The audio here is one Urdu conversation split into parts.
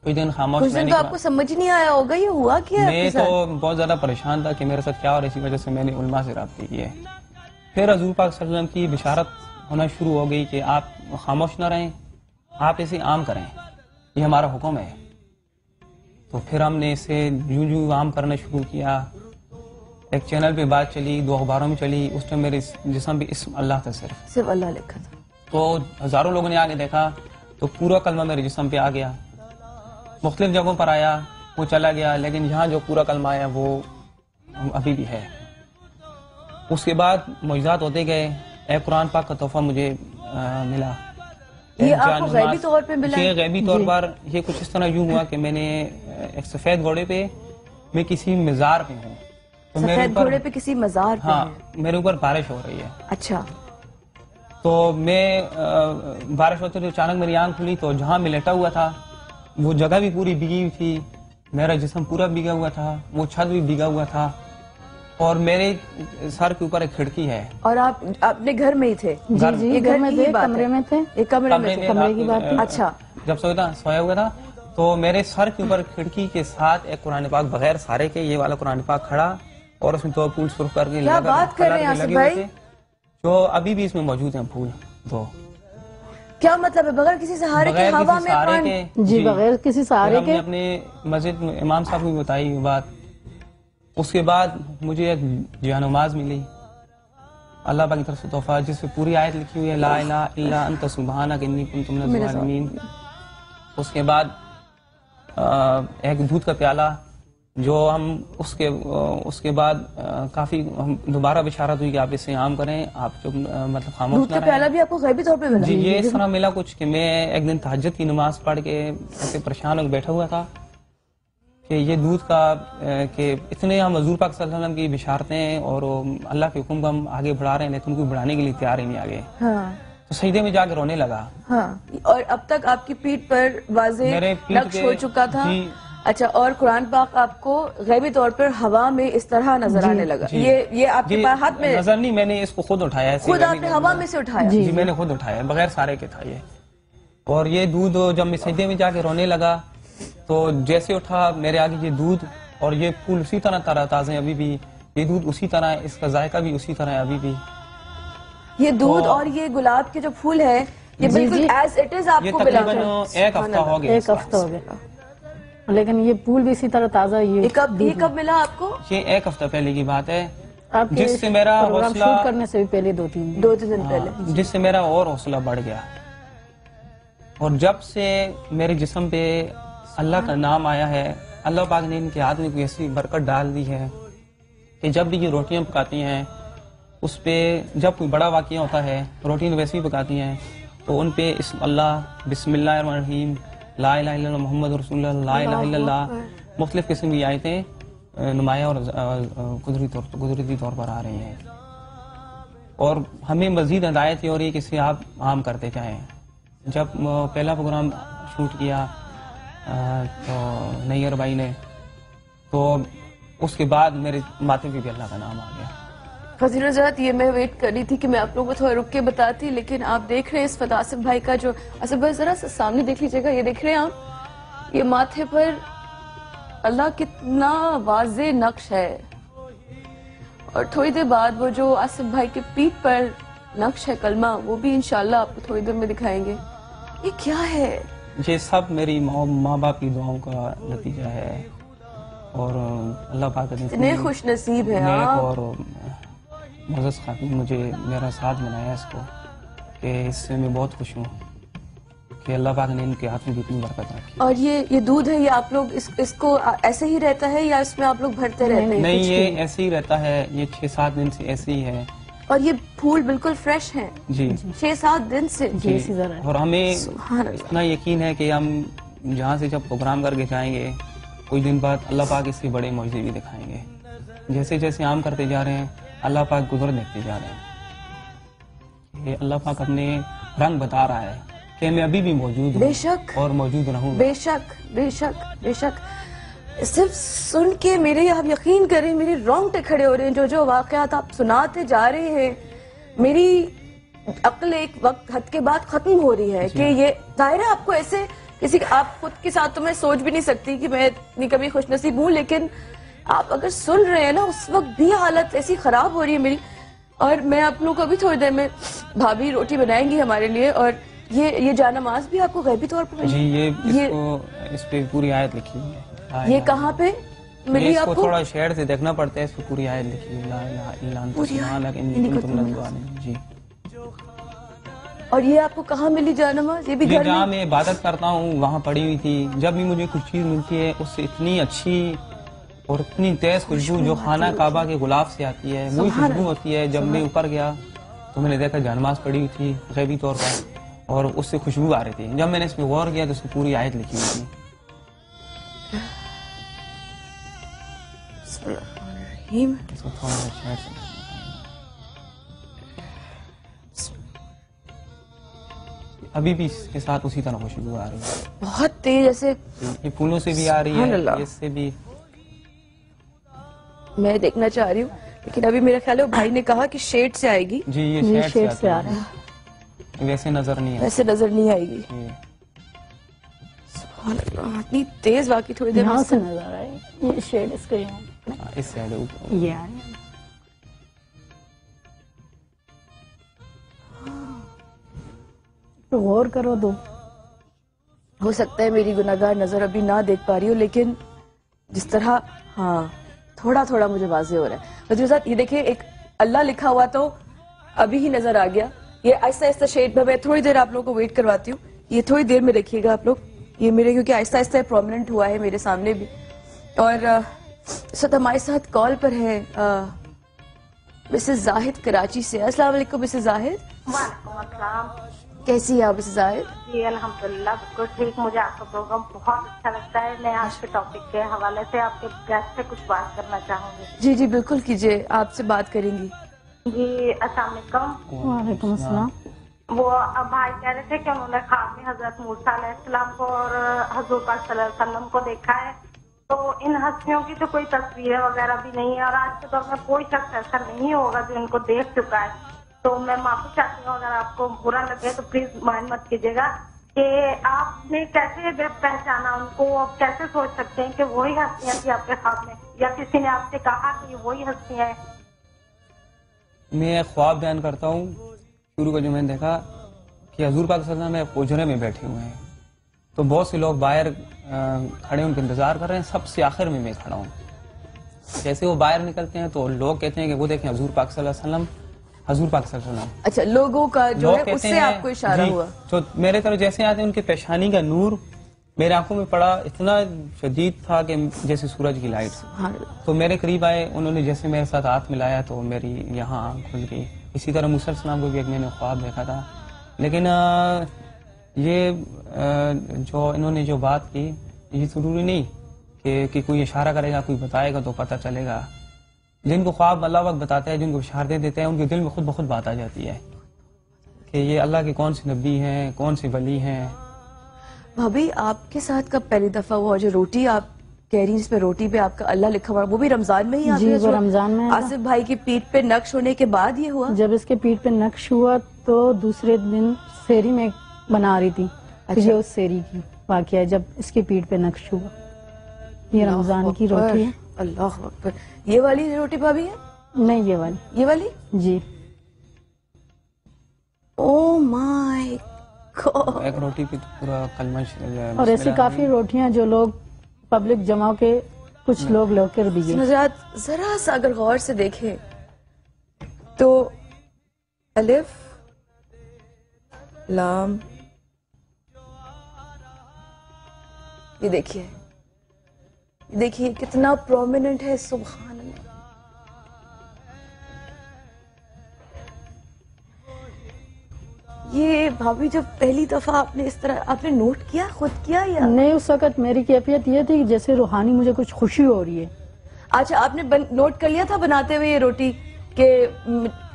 کچھ دن خاموش کچھ دن تو آپ کو سمجھ نہیں آیا ہوگا یہ ہوا کیا ہے میں تو بہت زیادہ پریشان تھا کہ میرے ساتھ کیا، اور اسی وجہ سے میں نے علماء سے رابطے کیے. پھر حضور پاک صلی اللہ علیہ وسلم کی بشارت ہونا شروع ہو گئی کہ آپ خاموش نہ رہیں، آپ اسے عام کریں، یہ ہمارا حکم ہے. تو پھر ہم نے اسے یوں عام کرنا شروع کیا. ایک چینل پہ بات چلی، 2 اخباروں میں چلی. اس میں میرے جسم پہ اسم اللہ تھا، صرف اللہ لکھا تھا. تو ہزاروں لوگوں نے آگے دیکھا تو پورا کلمہ میرے جسم پہ آ گیا. مختلف جگہوں پر آیا، وہ چلا گیا، لیکن یہاں جو پورا کلمہ آیا وہ ابھی بھی ہے. اس کے بعد معجزات ہوتے گئے. ایک قرآن پاک کا تحفہ مجھے ملا. یہ آپ کو غیبی طور پہ ملا؟ یہ غیبی طور پر یہ کچھ اس طرح یوں ہوا کہ میں نے ایک سفید گھوڑے پہ، میں کسی مزار پہ ہوں. سفید گھوڑے پہ کسی مزار پہ؟ ہاں، میرے اوپر بارش ہو رہی ہے. اچھا. تو میں بارش ہوتے تو اچانک میری آنکھ کھلی تو جہاں میں لیٹا ہوا تھا وہ جگہ بھی پوری بھیگی ہوئی تھی، میرا جسم پورا بھیگا ہوا تھا، وہ چھت بھی بھیگا ہوا تھا، اور میرے سر کے اوپر ایک کھڑکی ہے. اور آپ اپنے گھر میں ہی تھے؟ جی یہ گھر میں تھے، کمرے میں تھے؟ یہ کمرے میں تھے، کمرے کی بات ہے. اچھا. جب سویا ہوا تھا تو میرے سر کے اوپر کھڑکی کے ساتھ ایک قرآن پاک بغیر سارے کے یہ والا قرآن پاک کھڑا، اور اس میں 2 پھول سرخ کر کے کیا بات کر رہے ہیں آصف بھائی؟ جو ابھی بھی اس میں موجود ہیں پھول. 2 کیا مطلب ہے؟ بغیر کسی سہارے کے ہوا میں قرآن؟ جی بغیر کسی سہارے کے. اپنے مسجد میں امام صاحب کو بتائی یہ بات. اس کے بعد مجھے ایک جانماز ملی اللہ پاک کی طرف سے تحفہ، جس پہ پوری آیت لکھی ہوئی ہے لا الہ الا انت سبحانک انی کنت من الظالمین. اس کے بعد ایک دودھ کا پیالہ جو ہم اس کے بعد کافی دوبارہ بشارت ہوئی کہ آپ اسے عام کریں، آپ جو مطلب خاموش نہ رہیں. دودھ کا پیالہ بھی آپ کو غیبی طور پہ ملا؟ جی یہ اس طرح ملا کچھ کہ میں ایک دن تہجد کی نماز پڑھ کے ایسے پریشان ہو کے بیٹھا ہوا تھا کہ یہ دودھ کا کہ اتنے ہم حضور پاک صلی اللہ علیہ وسلم کی بشارتیں اور اللہ کے حکم کو ہم آگے بڑھا رہے ہیں لیکن ان کو بڑھانے کے لیے تیار ہی نہیں آگے. تو سجدے میں جا کے رونے لگا. اور اب تک آپ کی پیٹھ پر واضح نقش ہو چکا تھا. اچھا. اور قرآن پاک آپ کو غیبی طور پر ہوا میں اس طرح نظر آنے لگا؟ یہ آپ کے ہاتھ میں نظر نہیں، میں نے اس کو خود اٹھایا ہے. خود آپ نے ہوا میں سے اٹھایا؟ جی میں نے خود اٹھایا، بغیر سارے کے تھا یہ. اور یہ دودھ جب میں سجدے میں جا کے رونے لگا تو جیسے اٹھا میرے آگے یہ دودھ اور یہ پھول اسی طرح تازے ہیں ابھی بھی. یہ دودھ اسی طرح ہے، اس کا ذائقہ بھی اسی طرح ہے ابھی بھی. یہ دودھ اور یہ گلاب کے جو پھول ہے یہ بالکل ایز اٹ از آپ کو ملا؟ تقریباً 1 ہفتہ ہو گیا. 1 ہفتہ ہو گیا، لیکن یہ پھول بھی اسی طرح تازہ. یہ کب ملا آپ کو؟ یہ 1 ہفتہ پہلے کی بات ہے، جس سے میرا حوصلہ شوٹ کرنے سے بھی پہلے 2-3 دن پہلے، جس سے میرا اور حوصلہ بڑھ گیا. اور جب سے میرے جسم پہ اللہ کا نام آیا ہے، اللہ پاک نے ان کے ہاتھ میں کوئی ایسی برکت ڈال دی ہے کہ جب بھی یہ روٹیاں پکاتی ہیں اس پہ جب کوئی بڑا واقعہ ہوتا ہے، روٹی ویسے ہی پکاتی ہیں تو ان پہ اسم اللہ، بسم اللہ الرحمن الرحیم، لا الہ الا اللہ محمد رسول اللہ، لا الہ الا اللہ، مختلف قسم کی آیتیں نمایاں اور قدرتی طور پر آ رہی ہیں. اور ہمیں مزید ہدایت یہ ہو رہی ہے کہ اسے آپ عام کرتے جائیں. جب پہلا پروگرام شوٹ کیا تو نیئر بھائی نے، تو اس کے بعد میرے ماتھے پہ بھی اللہ کا نام آ گیا. خزیر حضرات یہ میں ویٹ کر رہی تھی کہ میں آپ لوگوں کو تھوڑا رک کے بتاتی، لیکن آپ دیکھ رہے ہیں اس وقت آصف بھائی کا جو، آصف بھائی ذرا سامنے دیکھ لیجیے گا، یہ دیکھ رہے ہیں آپ، یہ ماتھے پر اللہ کتنا واضح نقش ہے. اور تھوڑی دیر بعد وہ جو آصف بھائی کے پیٹھ پر نقش ہے کلمہ، وہ بھی انشاءاللہ آپ کو تھوڑی دیر میں دکھائیں گے. یہ کیا ہے؟ یہ سب میری ماں باپ کی دعاؤں کا نتیجہ ہے، اور اللہ پاک اتنے خوش نصیب ہیں آپ اور معزز خاتون مجھے میرا ساتھ بنایا اس کو، کہ اس سے میں بہت خوش ہوں کہ اللہ پاک نے ان کے ہاتھ میں بھی اتنی برکت رکھی. اور یہ دودھ ہے، یہ آپ لوگ اس کو ایسے ہی رہتا ہے یا اس میں آپ لوگ بھرتے رہتے ہیں؟ نہیں، یہ ایسے ہی رہتا ہے، یہ 6-7 دن سے ایسے ہی ہے. اور یہ پھول بالکل فریش ہیں؟ جی 6-7 دن سے. جی. اور ہمیں اتنا یقین ہے کہ ہم جہاں سے جب پروگرام کر کے جائیں گے کچھ دن بعد اللہ پاک اس سے بڑے معجزے بھی دکھائیں گے. جیسے جیسے عام کرتے جا رہے ہیں اللہ پاک قدرت دیکھتے جا رہے ہیں. یہ اللہ پاک اپنے رنگ بتا رہا ہے کہ میں ابھی بھی موجود ہوں. بے شک. اور موجود رہوں. بے شک بے شک بے شک. صرف سن کے میرے، آپ یقین کریں میرے رونگٹے کھڑے ہو رہے ہیں. جو واقعات آپ سناتے جا رہے ہیں میری عقل ایک وقت حد کے بعد ختم ہو رہی ہے کہ یہ ظاہر ہے آپ کو ایسے کسی آپ خود کے ساتھ تو میں سوچ بھی نہیں سکتی کہ میں اتنی کبھی خوش نصیب ہوں، لیکن آپ اگر سن رہے ہیں نا اس وقت بھی حالت ایسی خراب ہو رہی ہے میری. اور میں آپ لوگوں کو ابھی تھوڑی دیر میں بھابھی روٹی بنائیں گی ہمارے لیے. اور یہ جانماز بھی آپ کو غیبی طور پر جی اس پہ پوری آیت لکھی ہوئی ہے. یہ کہاں پہ ملی اس آپ کو کو؟ تھوڑا شیئر سے دیکھنا پڑتا ہے، اس پہ پوری آیت لکھی ہوئی ہے لا الہ الا انت سبحانک انی کنت من الظالمین. جی اور یہ آپ کو کہاں ملی جانماز؟ یہ بھی یہ گھر جہاں میں؟ میں عبادت کرتا ہوں وہاں پڑی ہوئی تھی. جب بھی مجھے کچھ چیز ملتی ہے اس سے اتنی اچھی اور اتنی تیز خوشبو جو خانہ کعبہ کے غلاف سے آتی ہے وہی خوشبو ہوتی ہے. جب میں اوپر گیا تو میں نے دیکھا جانماز پڑی ہوئی تھی غیبی طور پر اور اس سے خوشبو آ رہی تھی. جب میں نے اس پہ غور کیا تو اس کی پوری آیت لکھی ہوئی تھی. بسم اللہ الرحمن الرحیم. اس کو تھوڑا سا شیئر سے ابھی بھی اس کے ساتھ اسی طرح خوشبو آ رہی ہے. بہت تیز جیسے یہ پھولوں سے بھی آ رہی سبحان ہے، اللہ. اس سے بھی. میں دیکھنا چاہ رہی ہوں لیکن ابھی میرا خیال ہے بھائی نے کہا کہ شیڈ سے آئے گی. جی یہ یہ شیڈ شیڈ سے سے آ آتی رہا ہے، ہے. ویسے نظر نہیں ہے. ایسے نظر نہیں آئے گی. جی. سبحان اللہ اتنی تیز واقعی تھوڑی دیر یہاں میں سے نظر آئے یہ شیڈ اس کا یہاں اس سائڈ یہ آ رہا ہے. تو غور کرو تو ہو سکتا ہے میری گناہگار نظر ابھی نہ دیکھ پا رہی ہو، لیکن جس طرح ہاں تھوڑا تھوڑا مجھے واضح ہو رہا ہے. حضور صاحب یہ دیکھیں ایک اللہ لکھا ہوا تو ابھی ہی نظر آ گیا. یہ آہستہ آہستہ شیڈ میں تھوڑی دیر آپ لوگوں کو ویٹ کرواتی ہوں. یہ تھوڑی دیر میں رکھیے گا آپ لوگ یہ میرے، کیونکہ آہستہ آہستہ پرومیننٹ ہوا ہے میرے سامنے بھی. اور اس وقت ہمارے ساتھ کال پر ہے مسز زاہد کراچی سے. السلام علیکم مسز زاہد. وعلیکم السلام. کیسی ہیں آپ مسز زاہد؟ جی الحمدللہ بالکل ٹھیک. مجھے آپ کا پروگرام بہت اچھا لگتا ہے. میں آج کے ٹاپک کے حوالے سے آپ کے گیسٹ سے کچھ بات کرنا چاہوں گی. جی جی بالکل کیجیے، آپ سے بات کریں گی. جی السلام علیکم. وعلیکم السلام. وہ بھائی کہہ رہے تھے کہ انہوں نے خواب میں حضرت موسیٰ علیہ السلام کو اور حضور پاک صلی اللہ علیہ وسلم کو دیکھا ہے. تو ان ہستیوں کی تو کوئی تصویریں وغیرہ بھی نہیں ہے اور آج کے دور میں کوئی شخص ایسا نہیں ہوگا جو ان کو دیکھ چکا ہے. تو میں معافی چاہتی ہوں اگر آپ کو برا لگے تو پلیز مائنڈ مت کیجیے گا کہ آپ نے کیسے پہچانا ان کو، آپ کیسے سوچ سکتے ہیں کہ وہی ہستیاں تھیں آپ کے خواب میں، یا کسی نے آپ سے کہا کہ یہ وہی ہستیاں ہیں؟ میں خواب بیان کرتا ہوں. شروع کا جو میں نے دیکھا کہ حضور پاک صلی اللہ علیہ وسلم حجرے میں بیٹھے ہوئے ہیں تو بہت سے لوگ باہر کھڑے ان کا انتظار کر رہے ہیں. سب سے آخر میں کھڑا ہوں. جیسے وہ باہر نکلتے ہیں تو لوگ کہتے ہیں کہ وہ دیکھیں حضور پاک صلی اللہ علیہ وسلم، حضور پاک صلی اللہ علیہ وسلم. اچھا لوگوں کا جو لوگ ہے اس کہتے سے ہیں آپ کو اشارہ جی، ہوا؟ جو میرے طرف جیسے آتے ہیں ان کے پیشانی کا نور میرے آنکھوں میں پڑا، اتنا شدید تھا کہ جیسے سورج کی لائٹ سے. ہاں. تو میرے قریب آئے، انہوں نے جیسے میرے ساتھ ہاتھ ملایا تو میری یہاں آنکھ کھل گئی. اسی طرح موسیٰ علیہ السلام کو بھی ایک میں نے خواب دیکھا تھا. لیکن یہ جو انہوں نے جو بات کی یہ ضروری نہیں کہ کوئی اشارہ کرے گا، کوئی بتائے گا تو پتہ چلے گا. جن کو خواب اللہ وقت بتاتا ہے، جن کو اشارے دیتے ہیں، ان کے دل میں خود بخود بات آ جاتی ہے کہ یہ اللہ کے کون سے نبی ہیں، کون سے ولی ہیں. بھابھی آپ کے ساتھ کب پہلی دفعہ ہوا جو روٹی آپ کہہ رہی ہیں جس پہ روٹی پہ آپ کا اللہ لکھا ہوا، وہ بھی رمضان میں ہی آپ جی وہ رمضان میں تھا. آصف بھائی کی پیٹھ پہ نقش ہونے کے بعد یہ ہوا؟ جب اس کے پیٹ پہ نقش ہوا تو دوسرے دن سیری میں بنا رہی تھی. یہ اس سیری کی واقعہ ہے جب اس کے پیٹ پہ نقش ہوا. یہ رمضان کی روٹی ہے. اللہ اکبر. یہ والی روٹی بھابھی ہے؟ نہیں یہ والی. یہ والی؟ جی. او مائی گاڈ. ایک روٹی پہ تو پورا کلمہ اور ایسی کافی روٹیاں جو لوگ پبلک جمع کے کچھ لوگ لو کر دیے. نظرات ذرا سا اگر غور سے دیکھیں تو الف لام، یہ دیکھیے دیکھیے کتنا پرومیننٹ ہے. سبحان اللہ. یہ بھابھی جب پہلی دفعہ آپ نے اس طرح آپ نے نوٹ کیا، خود کیا یا نہیں؟ اس وقت میری کیفیت یہ تھی کہ جیسے روحانی مجھے کچھ خوشی ہو رہی ہے. اچھا آپ نے نوٹ کر لیا تھا بناتے ہوئے یہ روٹی کہ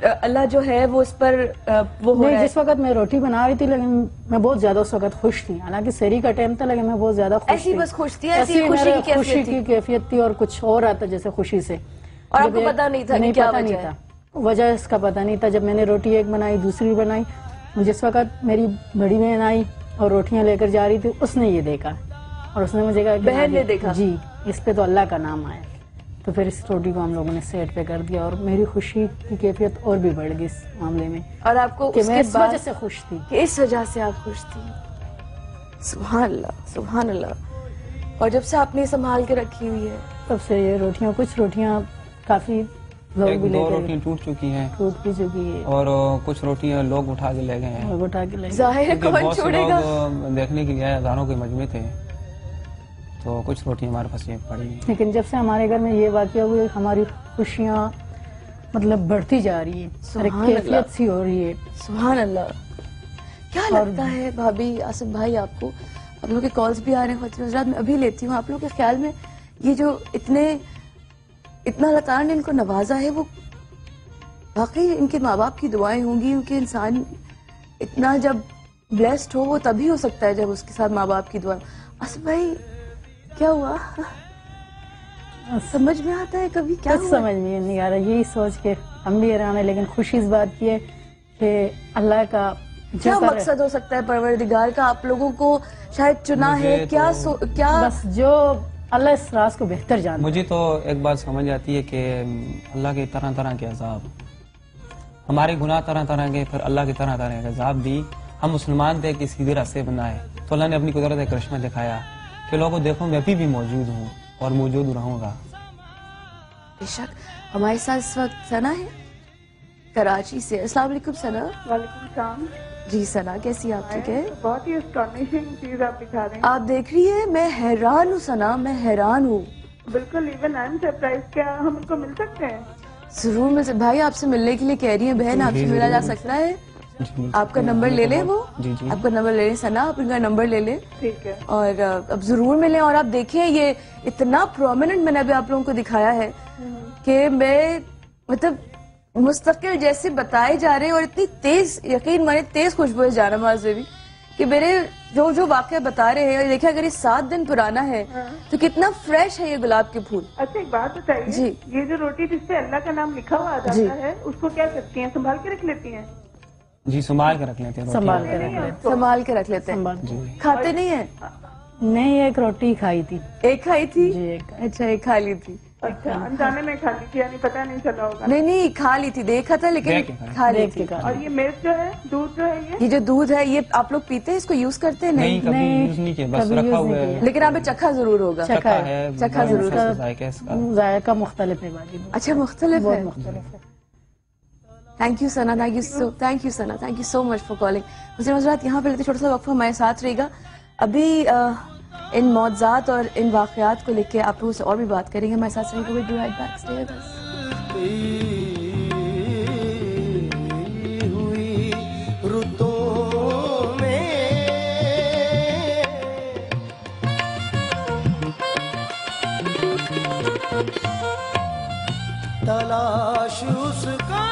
اللہ جو ہے وہ اس پر وہ ہو رہا نہیں، ہے؟ جس وقت میں روٹی بنا رہی تھی لیکن میں بہت زیادہ اس وقت خوش تھی. حالانکہ سحری کا ٹائم تھا لیکن میں بہت زیادہ خوش ایسی تھی. بس خوش تھی، ایسی ایسی خوشی میرے کی خوشی کیفیت تھی کی کیفیت تھی اور کچھ اور آتا جیسے خوشی سے. اور آپ جب کو ایک- پتا نہیں تھا کہ نہیں کیا پتا وجہ نہیں ہے؟ تھا، وجہ اس کا پتا نہیں تھا. جب میں نے روٹی ایک بنائی، دوسری بنائی، جس وقت میری بڑی بہن آئی اور روٹیاں لے کر جا رہی تھی، اس نے یہ دیکھا اور اس نے مجھے کہا کہ بہن نے دیکھا؟ جی اس پہ تو اللہ کا نام آیا. تو پھر اس روٹی کو ہم لوگوں نے سیٹ پہ کر دیا اور میری خوشی کی کیفیت اور بھی بڑھ گئی اس معاملے میں اور آپ کو کہ اس میں کے اس بعد وجہ سے خوش تھی. کہ اس وجہ سے آپ خوش تھی. سبحان اللہ سبحان اللہ. اور جب سے آپ نے سنبھال کے رکھی ہوئی ہے؟ تب سے یہ روٹیاں، کچھ روٹیاں کافی لوگ بھی لے 2 گئے، روٹیاں ٹوٹ چکی ہیں ٹوٹ بھی چکی ہے، اور کچھ روٹیاں لوگ اٹھا کے لے گئے ہیں. لوگ اٹھا کے لے گئے. ظاہر ہے کیونکہ کون بہت سے چھوڑے گا. لوگ دیکھنے کے لیے ہزاروں کے مجمع تھے، تو کچھ روٹیاں ہمارے پاس یہ پڑی ہیں. لیکن جب سے ہمارے گھر میں یہ واقعہ ہوئے ہماری خوشیاں مطلب بڑھتی جا رہی ہے، سبحان کیفیت اللہ. سی ہو رہی ہے. سبحان اللہ. کیا لگتا ہے بھابھی، آصف بھائی، آپ کو؟ آپ لوگوں کے کالز بھی آ رہے ہیں، خواتین حضرات میں ابھی لیتی ہوں. آپ لوگوں کے خیال میں یہ جو اتنا اللہ تعالیٰ نے ان کو نوازا ہے، وہ واقعی ان کے ماں باپ کی دعائیں ہوں گی؟ کیونکہ انسان اتنا جب بلیسڈ ہو وہ تبھی ہو سکتا ہے جب اس کے ساتھ ماں باپ کی دعائیں. آصف بھائی کیا ہوا؟ سمجھ میں آتا ہے کبھی کیا کچھ ہوا؟ سمجھ میں نہیں آ رہا. یہی سوچ کے ہم بھی حیران ہیں، لیکن خوشی اس بات کی ہے کہ اللہ کا کیا جو مقصد ہو سکتا ہے پروردگار کا آپ لوگوں کو شاید چنا ہے؟ مجھے کیا بس جو اللہ اس راز کو بہتر جانتا ہے. مجھے تو ایک بات سمجھ آتی ہے کہ اللہ کے طرح طرح کے عذاب، ہمارے گناہ طرح طرح کے، پھر اللہ کے طرح طرح کے عذاب بھی. ہم مسلمان تھے کہ سیدھے راستے بنائے، تو اللہ نے اپنی قدرت کرشمہ دکھایا کہ لوگوں دیکھو میں بھی موجود ہوں اور موجود رہوں گا. بے شک. ہمارے ساتھ اس وقت ثنا ہے کراچی سے. السلام علیکم ثنا. وعلیکم السلام. جی ثنا، کیسی آپ؟ ٹھیک ہے. بہت ہی اسٹانشنگ چیز آپ دکھا رہے ہیں. آپ دیکھ رہی ہیں، میں حیران ہوں ثنا، میں حیران ہوں. بالکل ایون آئی ایم سرپرائز. کیا ہم ان کو مل سکتے ہیں؟ ضرور مل سکتے. بھائی آپ سے ملنے کے لیے کہہ رہی ہیں بہن، آپ سے ملا جا سکتا ہے. آپ کا نمبر لے لیں. وہ جی جی آپ کا نمبر لے لیں ثنا، آپ ان کا نمبر لے لیں ٹھیک ہے. اور اب ضرور ملیں. اور آپ دیکھیں یہ اتنا پرومیننٹ میں نے ابھی آپ لوگوں کو دکھایا ہے کہ میں مطلب مستقل جیسے بتائے جا رہے ہیں، اور اتنی تیز، یقین مانے تیز خوشبو ہے جانماز میں بھی، کہ میرے جو واقعہ بتا رہے ہیں. دیکھیں اگر یہ 7 دن پرانا ہے تو کتنا فریش ہے یہ گلاب کے پھول. اچھا ایک بات بتائیے، جی. یہ جو روٹی جس پہ اللہ کا نام لکھا ہوا جی. جاتا ہے اس کو کیا کرتی ہیں؟ سنبھال کے رکھ لیتی ہیں؟ جی سنبھال کے رکھ لیتے ہیں. سنبھال کے رکھ لیتے. سنبھال کے رکھ لیتے ہیں. سنبھال کے. کھاتے نہیں ہیں؟ نہیں، ایک روٹی کھائی تھی. ایک کھائی تھی؟ جی ایک. اچھا ایک کھا لی تھی. اچھا انجانے میں کھا لی تھی، یعنی پتہ نہیں چلا ہوگا. نہیں کھا لی تھی، دیکھا تھا لیکن دیکھ کے کھائی. کھا لی دیکھ تھی. کے کھا اور یہ ملک جو ہے، دودھ جو ہے، یہ جو دودھ ہے یہ آپ لوگ پیتے ہیں؟ اس کو یوز کرتے ہیں؟ نہیں کبھی نہیں، یوز نہیں کیا، بس کبھی رکھا یوز ہوا نہیں ہے. کیا. لیکن آپ نے چکھا ضرور ہوگا. چکھا ہے چکھا ضرور ہے ذائقہ اس کا. ذائقہ مختلف ہے باقی. اچھا مختلف بہت ہے. مختلف ہے. Thank you Sana, thank you Sana, thank you so much for calling. حسین حضرات یہاں پہ لیتے چھوٹا سا وقفہ ہمارے ساتھ رہے گا. ابھی ان معجزات اور ان واقعات کو لے کے آپ لوگوں سے اور بھی بات کریں گے. ہمارے ساتھ رہے گا. We'll be right back. Stay with us. تلاش اس کا